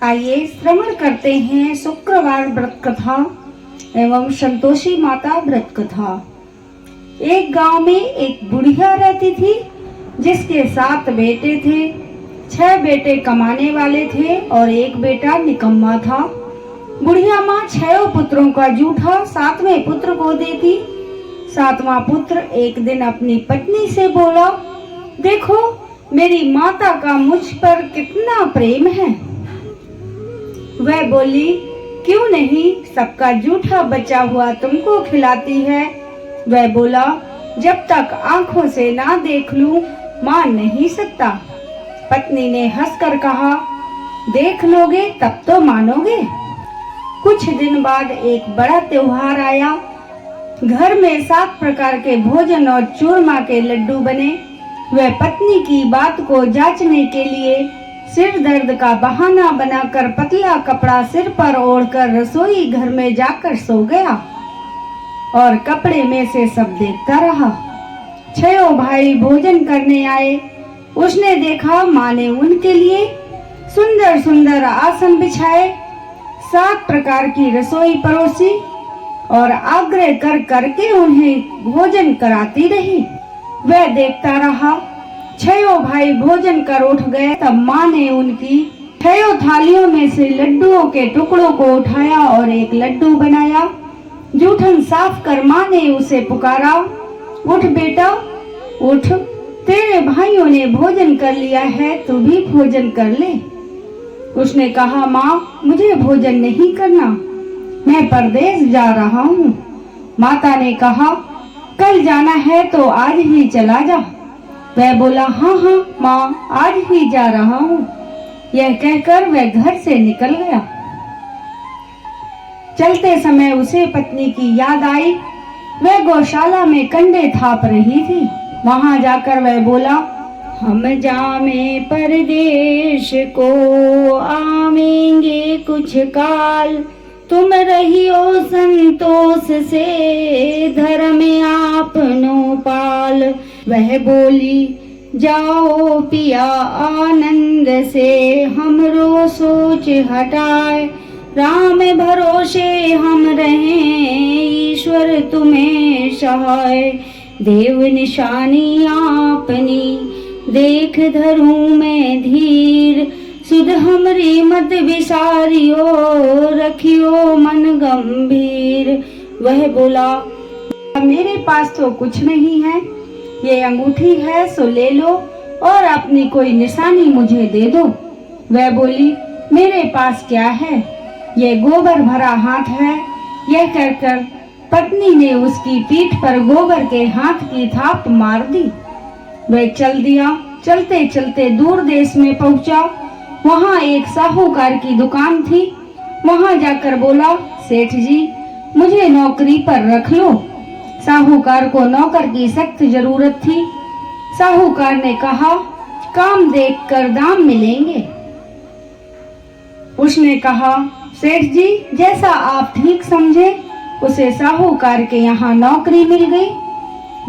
आइए श्रवण करते हैं शुक्रवार व्रत कथा एवं संतोषी माता व्रत कथा। एक गांव में एक बुढ़िया रहती थी जिसके 7 बेटे थे। 6 बेटे कमाने वाले थे और एक बेटा निकम्मा था। बुढ़िया माँ 6 पुत्रों का जूठा 7वें पुत्र को देती। 7वां पुत्र एक दिन अपनी पत्नी से बोला, देखो मेरी माता का मुझ पर कितना प्रेम है। वह बोली, क्यों नहीं, सबका जूठा बचा हुआ तुमको खिलाती है। वह बोला, जब तक आंखों से ना देख लूं मान नहीं सकता। पत्नी ने हंसकर कहा, देख लोगे तब तो मानोगे। कुछ दिन बाद एक बड़ा त्योहार आया। घर में 7 प्रकार के भोजन और चूरमा के लड्डू बने। वह पत्नी की बात को जांचने के लिए सिर दर्द का बहाना बनाकर पतला कपड़ा सिर पर ओढ़कर रसोई घर में जाकर सो गया और कपड़े में से सब देखता रहा। 6 भाई भोजन करने आए। उसने देखा माँ ने उनके लिए सुंदर सुंदर आसन बिछाए, 7 प्रकार की रसोई परोसी और आग्रह कर करके उन्हें भोजन कराती रही। वह देखता रहा। 6 भाई भोजन कर उठ गए। तब माँ ने उनकी 6 थालियों में से लड्डुओं के टुकड़ों को उठाया और एक लड्डू बनाया। जूठन साफ कर माँ ने उसे पुकारा, उठ बेटा उठ, तेरे भाइयों ने भोजन कर लिया है, तू भी भोजन कर ले। उसने कहा, माँ मुझे भोजन नहीं करना, मैं परदेश जा रहा हूँ। माता ने कहा, कल जाना है तो आज ही चला जा। वह बोला, हाँ हाँ माँ आज ही जा रहा हूँ। यह कहकर वह घर से निकल गया। चलते समय उसे पत्नी की याद आई। वह गौशाला में कंडे थाप रही थी। वहां जाकर वह बोला, हम जामे परदेश को आवेंगे कुछ काल, तुम रहियो संतोष से धर्म आपनो पाल। वह बोली, जाओ पिया आनंद से हमरो सोच हटाए, राम भरोसे हम रहें ईश्वर तुम्हें सहाय। देव निशानी आपनी देख धरूं मैं धीर, सुध हमरी मत विसारियो रखियो मन गंभीर। वह बोला, मेरे पास तो कुछ नहीं है, ये अंगूठी है सो ले लो और अपनी कोई निशानी मुझे दे दो। वह बोली, मेरे पास क्या है, ये गोबर भरा हाथ है। यह कहकर पत्नी ने उसकी पीठ पर गोबर के हाथ की थाप मार दी। वह चल दिया। चलते चलते दूर देश में पहुंचा। वहां एक साहूकार की दुकान थी। वहां जाकर बोला, सेठ जी मुझे नौकरी पर रख लो। साहूकार को नौकर की सख्त जरूरत थी। साहूकार ने कहा, काम देखकर दाम मिलेंगे। उसने कहा, सेठ जी जैसा आप ठीक समझे। उसे साहूकार के यहाँ नौकरी मिल गई।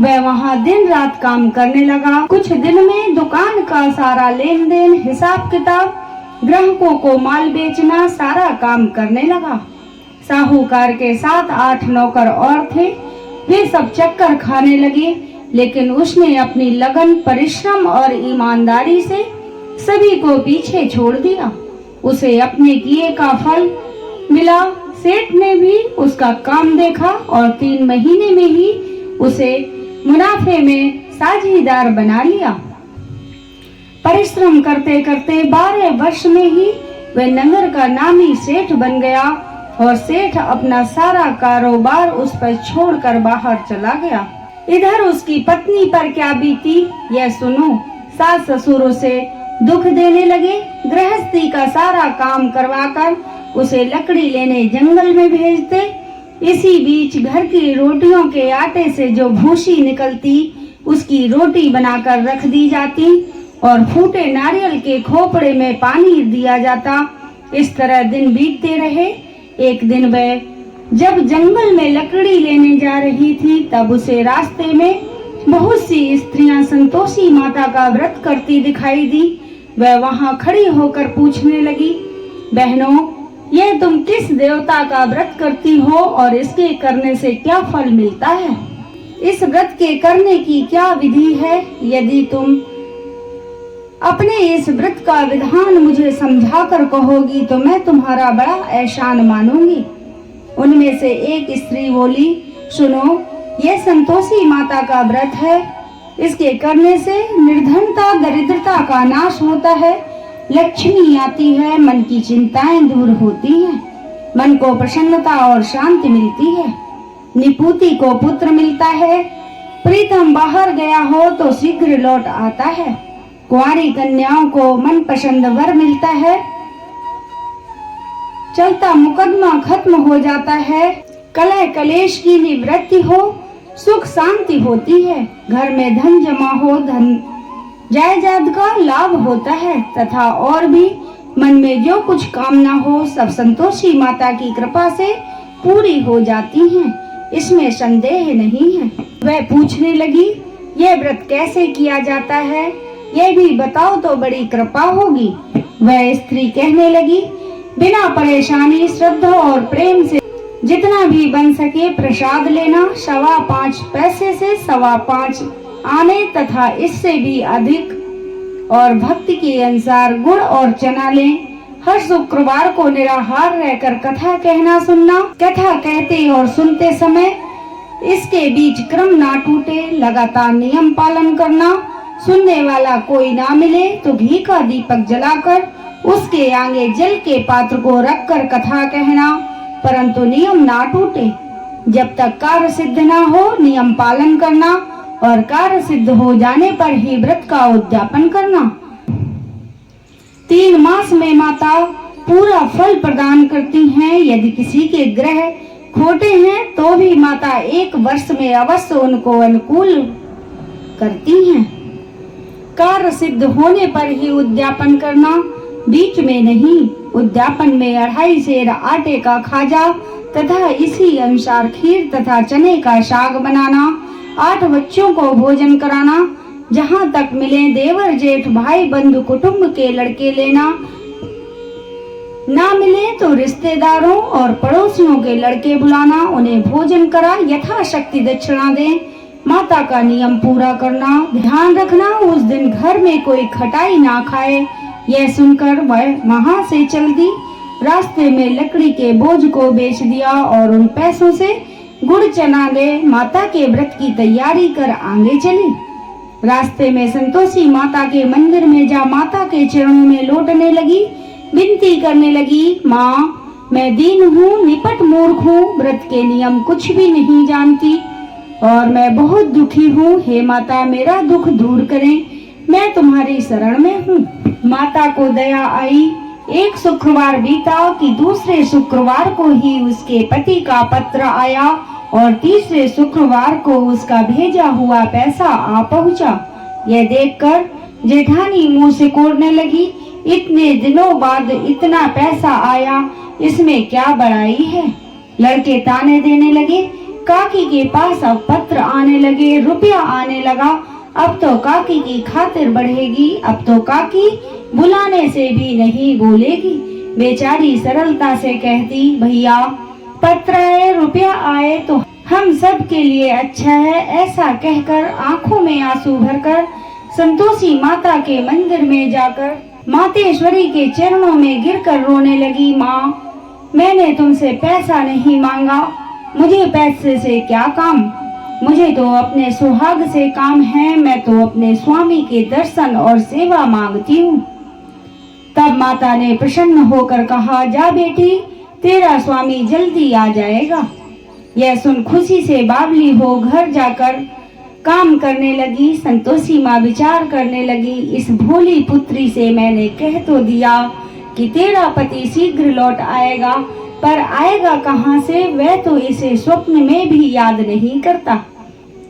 वह वहाँ दिन रात काम करने लगा। कुछ दिन में दुकान का सारा लेन देन, हिसाब किताब, ग्राहकों को माल बेचना, सारा काम करने लगा। साहूकार के 7-8 नौकर और थे। वे सब चक्कर खाने लगे, लेकिन उसने अपनी लगन, परिश्रम और ईमानदारी से सभी को पीछे छोड़ दिया। उसे अपने किए का फल मिला। सेठ ने भी उसका काम देखा और 3 महीने में ही उसे मुनाफे में साझीदार बना लिया। परिश्रम करते करते 12 वर्ष में ही वह नगर का नामी सेठ बन गया और सेठ अपना सारा कारोबार उस पर छोड़कर बाहर चला गया। इधर उसकी पत्नी पर क्या बीती यह सुनो। सास ससुर उसे दुख देने लगे। गृहस्थी का सारा काम करवाकर उसे लकड़ी लेने जंगल में भेजते। इसी बीच घर की रोटियों के आटे से जो भूसी निकलती उसकी रोटी बनाकर रख दी जाती और फूटे नारियल के खोपड़े में पानी दिया जाता। इस तरह दिन बीतते रहे। एक दिन वह जब जंगल में लकड़ी लेने जा रही थी, तब उसे रास्ते में बहुत सी स्त्रियां संतोषी माता का व्रत करती दिखाई दी। वह वहां खड़ी होकर पूछने लगी, बहनों, यह तुम किस देवता का व्रत करती हो और इसके करने से क्या फल मिलता है? इस व्रत के करने की क्या विधि है? यदि तुम अपने इस व्रत का विधान मुझे समझाकर कहोगी तो मैं तुम्हारा बड़ा एहसान मानूंगी। उनमें से एक स्त्री बोली, सुनो, यह संतोषी माता का व्रत है। इसके करने से निर्धनता दरिद्रता का नाश होता है, लक्ष्मी आती है, मन की चिंताएं दूर होती हैं, मन को प्रसन्नता और शांति मिलती है, निपुति को पुत्र मिलता है, प्रीतम बाहर गया हो तो शीघ्र लौट आता है, कुंवारी कन्याओं को मन पसंद वर मिलता है, चलता मुकदमा खत्म हो जाता है, कलह कलेश की निवृत्ति हो, सुख शांति होती है, घर में धन जमा हो, धन जायदाद का लाभ होता है तथा और भी मन में जो कुछ कामना हो सब संतोषी माता की कृपा से पूरी हो जाती हैं, इसमें संदेह नहीं है। वह पूछने लगी, यह व्रत कैसे किया जाता है, यह भी बताओ तो बड़ी कृपा होगी। वह स्त्री कहने लगी, बिना परेशानी श्रद्धा और प्रेम से जितना भी बन सके प्रसाद लेना, 5.25 पैसे से 5.25 आने तथा इससे भी अधिक और भक्ति के अनुसार गुड़ और चना लें। हर शुक्रवार को निराहार रहकर कथा कहना सुनना, कथा कहते और सुनते समय इसके बीच क्रम ना टूटे, लगातार नियम पालन करना, सुनने वाला कोई ना मिले तो घी का दीपक जलाकर उसके आगे जल के पात्र को रखकर कथा कहना, परंतु नियम ना टूटे। जब तक कार्य सिद्ध ना हो नियम पालन करना और कार्य सिद्ध हो जाने पर ही व्रत का उद्यापन करना। 3 मास में माता पूरा फल प्रदान करती हैं। यदि किसी के ग्रह खोटे हैं तो भी माता 1 वर्ष में अवश्य उनको अनुकूल करती हैं। कार्य सिद्ध होने पर ही उद्यापन करना, बीच में नहीं। उद्यापन में 2.5 सेर आटे का खाजा तथा इसी अनुसार खीर तथा चने का साग बनाना, 8 बच्चों को भोजन कराना, जहाँ तक मिले देवर जेठ भाई बंधु कुटुंब के लड़के लेना, ना मिले तो रिश्तेदारों और पड़ोसियों के लड़के बुलाना, उन्हें भोजन करा यथाशक्ति दक्षिणा दें। माता का नियम पूरा करना, ध्यान रखना उस दिन घर में कोई खटाई ना खाए। यह सुनकर वह वहां से चल दी। रास्ते में लकड़ी के बोझ को बेच दिया और उन पैसों से गुड़ चना ले माता के व्रत की तैयारी कर आगे चली। रास्ते में संतोषी माता के मंदिर में जा माता के चरणों में लौटने लगी, विनती करने लगी, माँ मैं दीन हूँ, निपट मूर्ख हूँ, व्रत के नियम कुछ भी नहीं जानती और मैं बहुत दुखी हूँ। हे माता मेरा दुख दूर करें, मैं तुम्हारी शरण में हूँ। माता को दया आई। एक शुक्रवार बीता कि दूसरे शुक्रवार को ही उसके पति का पत्र आया और तीसरे शुक्रवार को उसका भेजा हुआ पैसा आ पहुंचा। यह देखकर जेठानी मुंह से कोड़ने लगी, इतने दिनों बाद इतना पैसा आया, इसमें क्या बड़ाई है। लड़के ताने देने लगे, काकी के पास अब पत्र आने लगे, रुपया आने लगा, अब तो काकी की खातिर बढ़ेगी, अब तो काकी बुलाने से भी नहीं बोलेगी। बेचारी सरलता से कहती, भैया पत्र आए रुपया आए तो हम सब के लिए अच्छा है। ऐसा कहकर आंखों में आंसू भरकर संतोषी माता के मंदिर में जाकर मातेश्वरी के चरणों में गिरकर रोने लगी। माँ मैंने तुमसे पैसा नहीं मांगा, मुझे पैसे से क्या काम, मुझे तो अपने सुहाग से काम है, मैं तो अपने स्वामी के दर्शन और सेवा मांगती हूँ। तब माता ने प्रसन्न होकर कहा, जा बेटी तेरा स्वामी जल्दी आ जाएगा। यह सुन खुशी से बावली हो घर जाकर काम करने लगी। संतोषी माँ विचार करने लगी, इस भोली पुत्री से मैंने कह तो दिया कि तेरा पति शीघ्र लौट आएगा, पर आएगा कहाँ से, वह तो इसे स्वप्न में भी याद नहीं करता,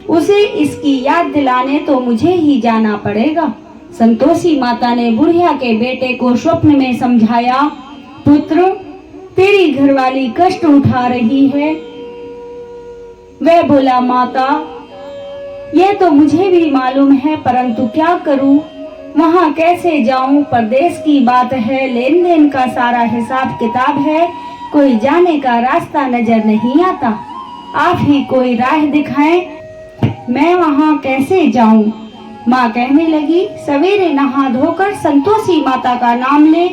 उसे इसकी याद दिलाने तो मुझे ही जाना पड़ेगा। संतोषी माता ने बुढ़िया के बेटे को स्वप्न में समझाया, पुत्र तेरी घरवाली कष्ट उठा रही है। वह बोला, माता यह तो मुझे भी मालूम है, परंतु क्या करूं, वहाँ कैसे जाऊं, परदेश की बात है, लेन देन का सारा हिसाब किताब है, कोई जाने का रास्ता नजर नहीं आता, आप ही कोई राह दिखाएं, मैं वहाँ कैसे जाऊं। माँ कहने लगी, सवेरे नहा धोकर संतोषी माता का नाम ले,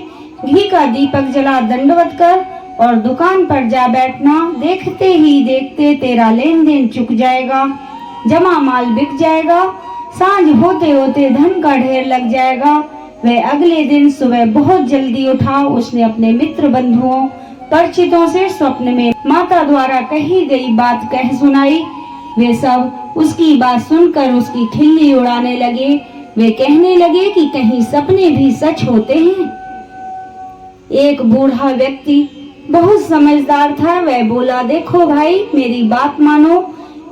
घी का दीपक जला दंडवत कर और दुकान पर जा बैठना, देखते ही देखते तेरा लेन देन चुक जाएगा, जमा माल बिक जाएगा, सांझ होते होते धन का ढेर लग जाएगा। वह अगले दिन सुबह बहुत जल्दी उठा। उसने अपने मित्र बंधुओं परिचितों से स्वप्न में माता द्वारा कही गई बात कह सुनाई। वे सब उसकी बात सुनकर उसकी खिल्ली उड़ाने लगे। वे कहने लगे कि कहीं सपने भी सच होते हैं। एक बूढ़ा व्यक्ति बहुत समझदार था। वह बोला, देखो भाई, मेरी बात मानो,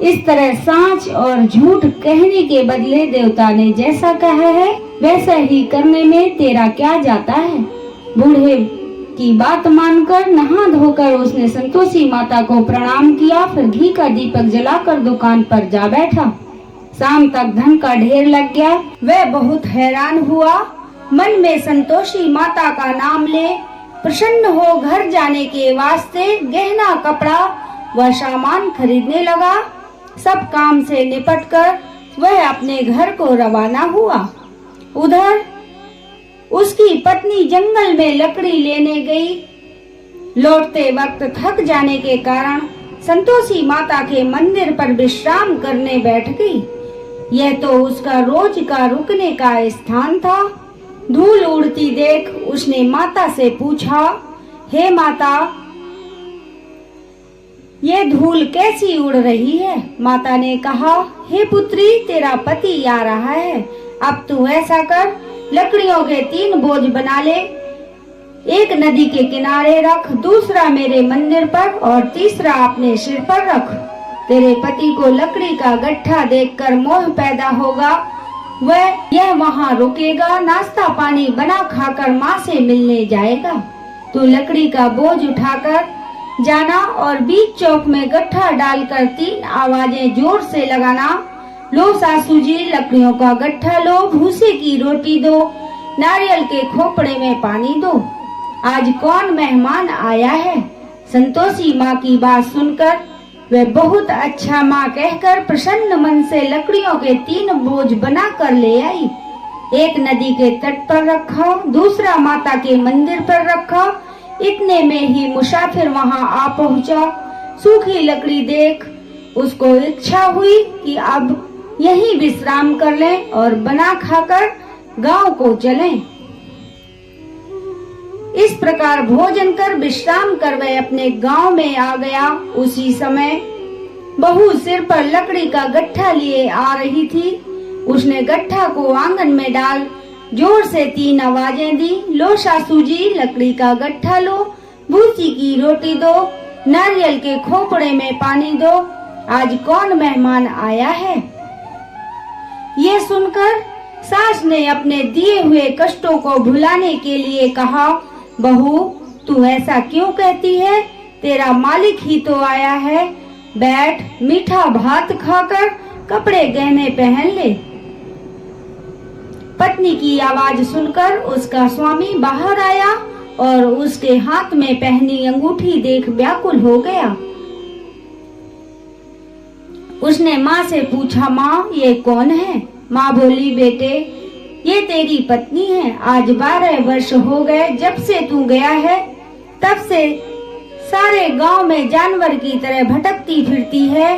इस तरह सांच और झूठ कहने के बदले देवता ने जैसा कहा है वैसा ही करने में तेरा क्या जाता है। बूढ़े की बात मानकर नहा धोकर उसने संतोषी माता को प्रणाम किया, फिर घी का दीपक जलाकर दुकान पर जा बैठा। शाम तक धन का ढेर लग गया। वह बहुत हैरान हुआ, मन में संतोषी माता का नाम ले प्रसन्न हो घर जाने के वास्ते गहना कपड़ा व सामान खरीदने लगा। सब काम से निपटकर वह अपने घर को रवाना हुआ। उधर उसकी पत्नी जंगल में लकड़ी लेने गई। लौटते वक्त थक जाने के कारण संतोषी माता के मंदिर पर विश्राम करने बैठ गई। यह तो उसका रोज का रुकने का स्थान था। धूल उड़ती देख उसने माता से पूछा, हे माता, ये धूल कैसी उड़ रही है। माता ने कहा, हे पुत्री, तेरा पति आ रहा है। अब तू ऐसा कर, लकड़ियों के 3 बोझ बना ले, एक नदी के किनारे रख, दूसरा मेरे मंदिर पर और तीसरा अपने सिर पर रख। तेरे पति को लकड़ी का गट्ठा देखकर मोह पैदा होगा। यह वहाँ रुकेगा, नाश्ता पानी बना खाकर माँ से मिलने जाएगा। तू लकड़ी का बोझ उठाकर जाना और बीच चौक में गट्ठा डालकर 3 आवाजें जोर से लगाना, लो सासू जी, लकड़ियों का गट्ठा लो, भूसे की रोटी दो, नारियल के खोपड़े में पानी दो। आज कौन मेहमान आया है। संतोषी माँ की बात सुनकर वह बहुत अच्छा माँ कहकर प्रसन्न मन से लकड़ियों के 3 बोझ बना कर ले आई। एक नदी के तट पर रखा, दूसरा माता के मंदिर पर रखा। इतने में ही मुसाफिर वहां आ पहुंचा। सूखी लकड़ी देख उसको इच्छा हुई कि अब यहीं विश्राम कर लें और बना खाकर गांव को चलें। इस प्रकार भोजन कर विश्राम कर वह अपने गांव में आ गया। उसी समय बहू सिर पर लकड़ी का गट्ठा लिए आ रही थी। उसने गट्ठा को आंगन में डाल जोर से 3 आवाजें दी, लो सासू जी, लकड़ी का गट्ठा लो, भूसी की रोटी दो, नारियल के खोपड़े में पानी दो। आज कौन मेहमान आया है। ये सुनकर सास ने अपने दिए हुए कष्टों को भुलाने के लिए कहा, बहू, तू ऐसा क्यों कहती है, तेरा मालिक ही तो आया है। बैठ, मीठा भात खाकर कपड़े गहने पहन ले। पत्नी की आवाज सुनकर उसका स्वामी बाहर आया और उसके हाथ में पहनी अंगूठी देख व्याकुल हो गया। उसने माँ से पूछा, माँ, ये कौन है। माँ बोली, बेटे, ये तेरी पत्नी है। आज 12 वर्ष हो गए जब से तू गया है, तब से सारे गांव में जानवर की तरह भटकती फिरती है,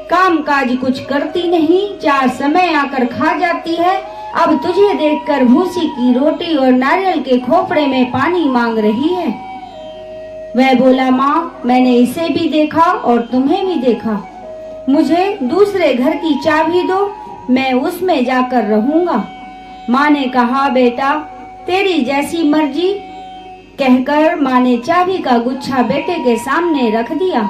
काम काज कुछ करती नहीं, 4 समय आकर खा जाती है। अब तुझे देखकर भूसी की रोटी और नारियल के खोपड़े में पानी मांग रही है। वह बोला, माँ, मैंने इसे भी देखा और तुम्हें भी देखा। मुझे दूसरे घर की चाबी दो, मैं उसमें जाकर रहूंगा। माँ ने कहा, बेटा, तेरी जैसी मर्जी। कहकर माँ ने चाबी का गुच्छा बेटे के सामने रख दिया।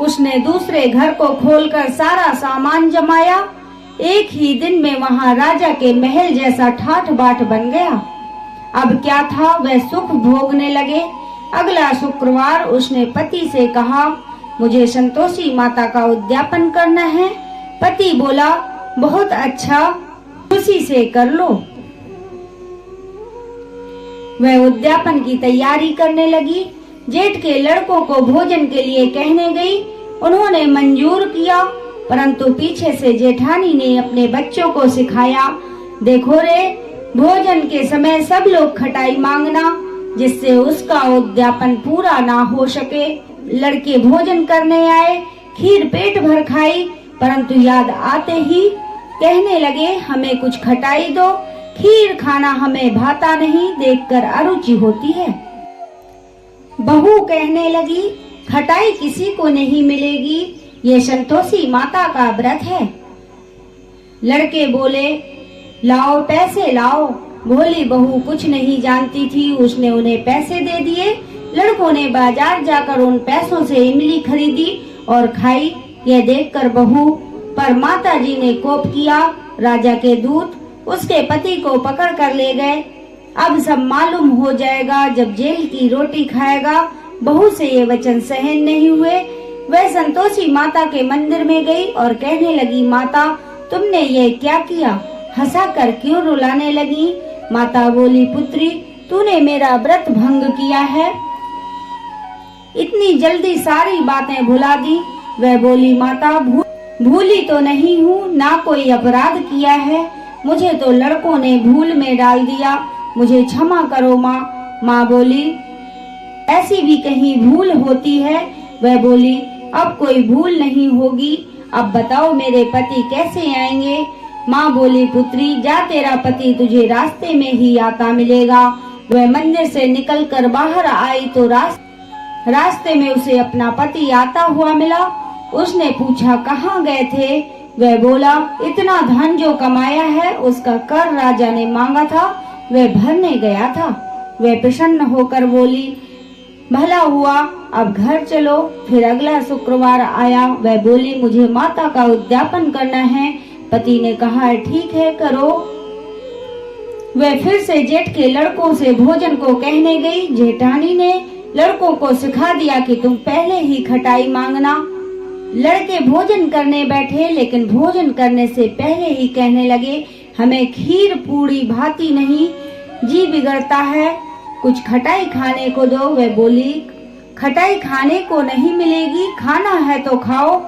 उसने दूसरे घर को खोलकर सारा सामान जमाया। एक ही दिन में वहां राजा के महल जैसा ठाठ बाट बन गया। अब क्या था, वह सुख भोगने लगे। अगला शुक्रवार उसने पति से कहा, मुझे संतोषी माता का उद्यापन करना है। पति बोला, बहुत अच्छा, खुशी से कर लो। वह उद्यापन की तैयारी करने लगी। जेठ के लड़कों को भोजन के लिए कहने गई। उन्होंने मंजूर किया, परंतु पीछे से जेठानी ने अपने बच्चों को सिखाया, देखो रे, भोजन के समय सब लोग खटाई मांगना, जिससे उसका उद्यापन पूरा ना हो सके। लड़के भोजन करने आए, खीर पेट भर खाई, परंतु याद आते ही कहने लगे, हमें कुछ खटाई दो, खीर खाना हमें भाता नहीं, देखकर अरुचि होती है। बहू कहने लगी, खटाई किसी को नहीं मिलेगी, ये संतोषी माता का व्रत है। लड़के बोले, लाओ पैसे लाओ। भोली बहू कुछ नहीं जानती थी, उसने उन्हें पैसे दे दिए। लड़कों ने बाजार जाकर उन पैसों से इमली खरीदी और खाई। यह देखकर बहू पर माता जी ने कोप किया। राजा के दूत उसके पति को पकड़ कर ले गए। अब सब मालूम हो जाएगा जब जेल की रोटी खाएगा। बहू से ये वचन सहन नहीं हुए। वह संतोषी माता के मंदिर में गई और कहने लगी, माता तुमने ये क्या किया, हंसा कर क्यों रुलाने लगी? माता बोली, पुत्री तूने मेरा व्रत भंग किया है, इतनी जल्दी सारी बातें भुला दी। वह बोली, माता भूली तो नहीं हूँ, ना कोई अपराध किया है, मुझे तो लड़कों ने भूल में डाल दिया, मुझे क्षमा करो माँ। माँ बोली, ऐसी भी कहीं भूल होती है? वह बोली, अब कोई भूल नहीं होगी। अब बताओ मेरे पति कैसे आएंगे? माँ बोली, पुत्री जा, तेरा पति तुझे रास्ते में ही आता मिलेगा। वह मंदिर से निकलकर बाहर आई तो रास्ते में उसे अपना पति आता हुआ मिला। उसने पूछा, कहाँ गए थे? वह बोला, इतना धन जो कमाया है उसका कर राजा ने मांगा था, वह भरने गया था। वह प्रसन्न होकर बोली, भला हुआ, अब घर चलो। फिर अगला शुक्रवार आया। वह बोली, मुझे माता का उद्यापन करना है। पति ने कहा, ठीक है करो। वह फिर से जेठ के लड़कों से भोजन को कहने गई। जेठानी ने लड़कों को सिखा दिया कि तुम पहले ही खटाई मांगना। लड़के भोजन करने बैठे, लेकिन भोजन करने से पहले ही कहने लगे, हमें खीर पूरी भाती नहीं, जी बिगड़ता है, कुछ खटाई खाने को दो। वह बोली, खटाई खाने को नहीं मिलेगी, खाना है तो खाओ।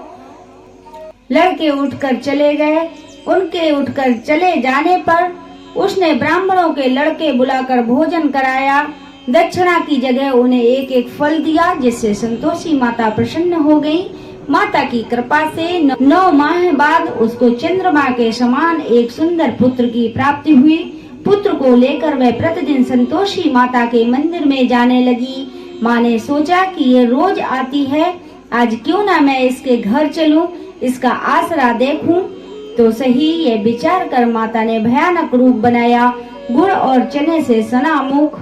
लड़के उठकर चले गए। उनके उठकर चले जाने पर उसने ब्राह्मणों के लड़के बुलाकर भोजन कराया। दक्षिणा की जगह उन्हें एक एक फल दिया, जिससे संतोषी माता प्रसन्न हो गई। माता की कृपा से 9 माह बाद उसको चंद्रमा के समान एक सुंदर पुत्र की प्राप्ति हुई। पुत्र को लेकर वह प्रतिदिन संतोषी माता के मंदिर में जाने लगी। माँ ने सोचा कि ये रोज आती है, आज क्यों ना मैं इसके घर चलूं, इसका आसरा देखूं तो सही। ये विचार कर माता ने भयानक रूप बनाया, गुड़ और चने से सना मुख,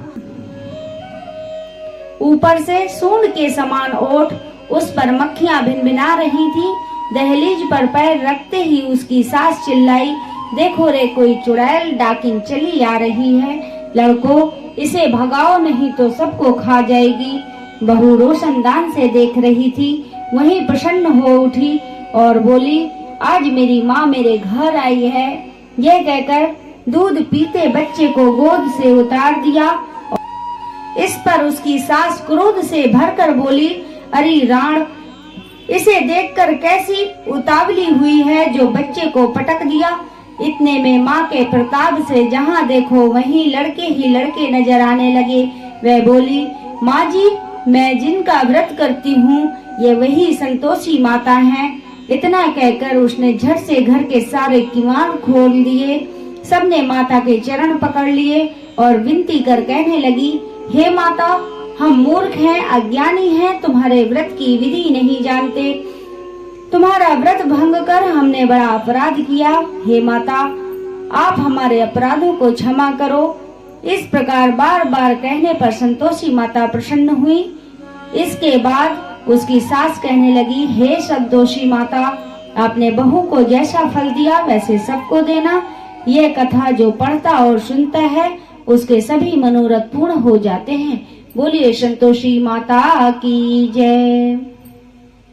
ऊपर से सूंड के समान ओठ, उस पर मक्खियां भिनभिना रही थी। दहलीज पर पैर रखते ही उसकी सास चिल्लाई, देखो रे, कोई चुड़ैल डाकिन चली आ रही है, लड़कों इसे भगाओ नहीं तो सबको खा जाएगी। बहू रोशनदान से देख रही थी, वहीं प्रसन्न हो उठी और बोली, आज मेरी माँ मेरे घर आई है। यह कहकर दूध पीते बच्चे को गोद से उतार दिया। इस पर उसकी सास क्रोध से भरकर बोली, अरे राण, इसे देखकर कैसी उतावली हुई है जो बच्चे को पटक दिया। इतने में माँ के प्रताप से जहाँ देखो वहीं लड़के ही लड़के नजर आने लगे। वह बोली, माँ जी, मैं जिनका व्रत करती हूँ ये वही संतोषी माता हैं। इतना कहकर उसने झट से घर के सारे किवाड़ खोल दिए। सबने माता के चरण पकड़ लिए और विनती कर कहने लगी, हे माता, हम मूर्ख हैं, अज्ञानी हैं, तुम्हारे व्रत की विधि नहीं जानते, तुम्हारा व्रत भंग कर हमने बड़ा अपराध किया। हे माता, आप हमारे अपराधों को क्षमा करो। इस प्रकार बार बार कहने पर संतोषी माता प्रसन्न हुई। इसके बाद उसकी सास कहने लगी, हे संतोषी माता, आपने बहू को जैसा फल दिया वैसे सबको देना। यह कथा जो पढ़ता और सुनता है उसके सभी मनोरथ पूर्ण हो जाते हैं। बोलिए संतोषी माता की जय।